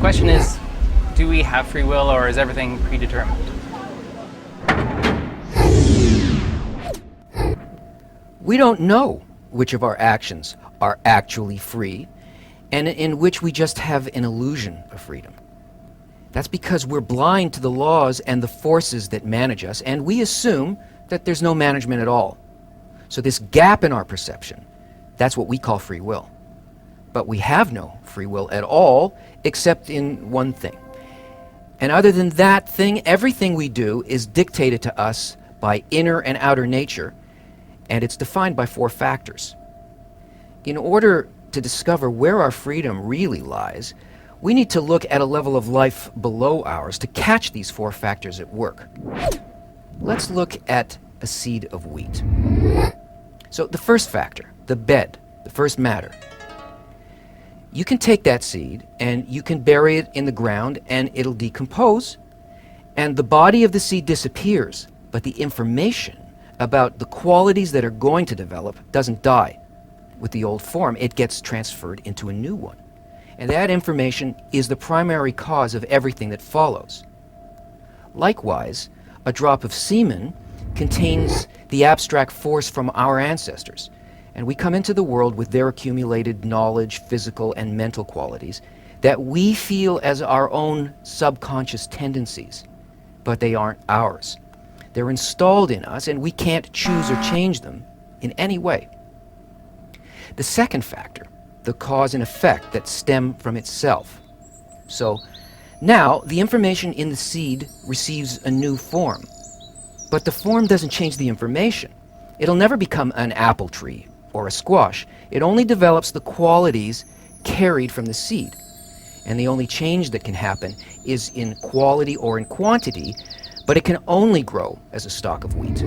question is, do we have free will, or is everything predetermined? We don't know which of our actions are actually free and in which we just have an illusion of freedom. That's because we're blind to the laws and the forces that manage us, and we assume that there's no management at all. So this gap in our perception, that's what we call free will. But we have no free will at all, except in one thing. And other than that thing, everything we do is dictated to us by inner and outer nature, and it's defined by 4 factors. In order to discover where our freedom really lies, we need to look at a level of life below ours to catch these 4 factors at work. Let's look at a seed of wheat. So the first factor, the bed, the first matter. You can take that seed and you can bury it in the ground and it'll decompose, and the body of the seed disappears, but the information about the qualities that are going to develop doesn't die with the old form. It gets transferred into a new one. And that information is the primary cause of everything that follows. Likewise, a drop of semen contains the abstract force from our ancestors, and we come into the world with their accumulated knowledge, physical and mental qualities that we feel as our own subconscious tendencies, but they aren't ours. They're installed in us, and we can't choose or change them in any way. The second factor, the cause and effect that stem from itself. So now the information in the seed receives a new form, but the form doesn't change the information. It'll never become an apple tree or a squash. It only develops the qualities carried from the seed. And the only change that can happen is in quality or in quantity, but it can only grow as a stalk of wheat.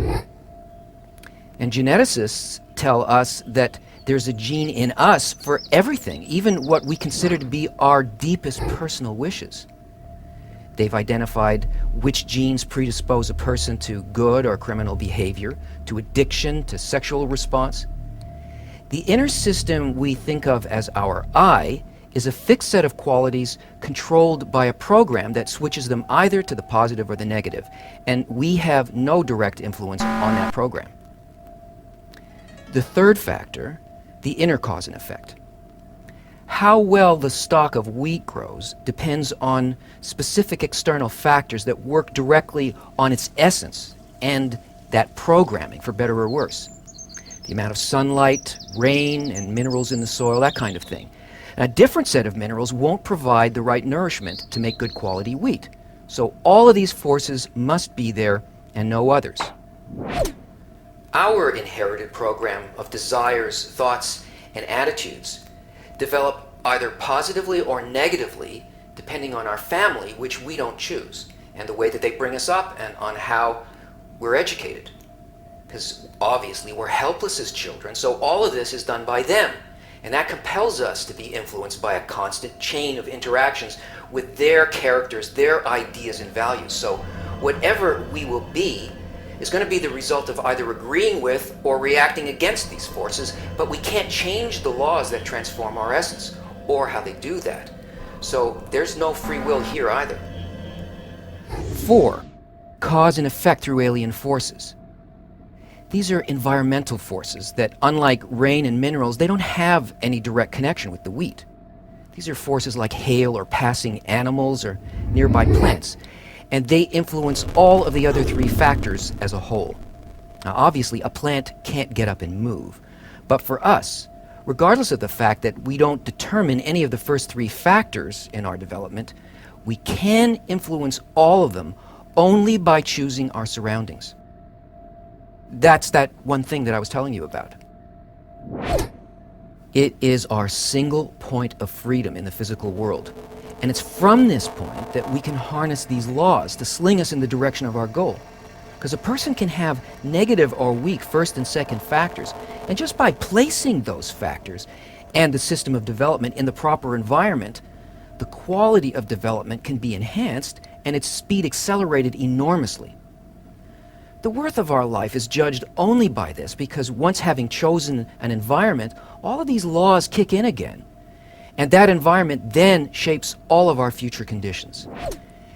And geneticists tell us that there's a gene in us for everything, even what we consider to be our deepest personal wishes. They've identified which genes predispose a person to good or criminal behavior, to addiction, to sexual response. The inner system we think of as our I is a fixed set of qualities controlled by a program that switches them either to the positive or the negative, and we have no direct influence on that program. The third factor, the inner cause and effect. How well the stalk of wheat grows depends on specific external factors that work directly on its essence and that programming, for better or worse. The amount of sunlight, rain, and minerals in the soil, that kind of thing. A different set of minerals won't provide the right nourishment to make good quality wheat. So all of these forces must be there and no others. Our inherited program of desires, thoughts, and attitudes develop either positively or negatively depending on our family, which we don't choose, and the way that they bring us up and on how we're educated. Because obviously we're helpless as children, so all of this is done by them. And that compels us to be influenced by a constant chain of interactions with their characters, their ideas and values. So whatever we will be is going to be the result of either agreeing with or reacting against these forces, but we can't change the laws that transform our essence or how they do that. So there's no free will here either. 4. Cause and effect through alien forces. These are environmental forces that, unlike rain and minerals, they don't have any direct connection with the wheat. These are forces like hail or passing animals or nearby plants, and they influence all of the other 3 factors as a whole. Now, obviously, a plant can't get up and move, but for us, regardless of the fact that we don't determine any of the first 3 factors in our development, we can influence all of them only by choosing our surroundings. That's that one thing that I was telling you about. It is our single point of freedom in the physical world. And it's from this point that we can harness these laws to sling us in the direction of our goal. Because a person can have negative or weak first and second factors, and just by placing those factors and the system of development in the proper environment, the quality of development can be enhanced and its speed accelerated enormously. The worth of our life is judged only by this, because once having chosen an environment, all of these laws kick in again. And that environment then shapes all of our future conditions.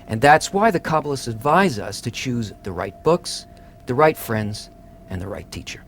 And that's why the Kabbalists advise us to choose the right books, the right friends, and the right teacher.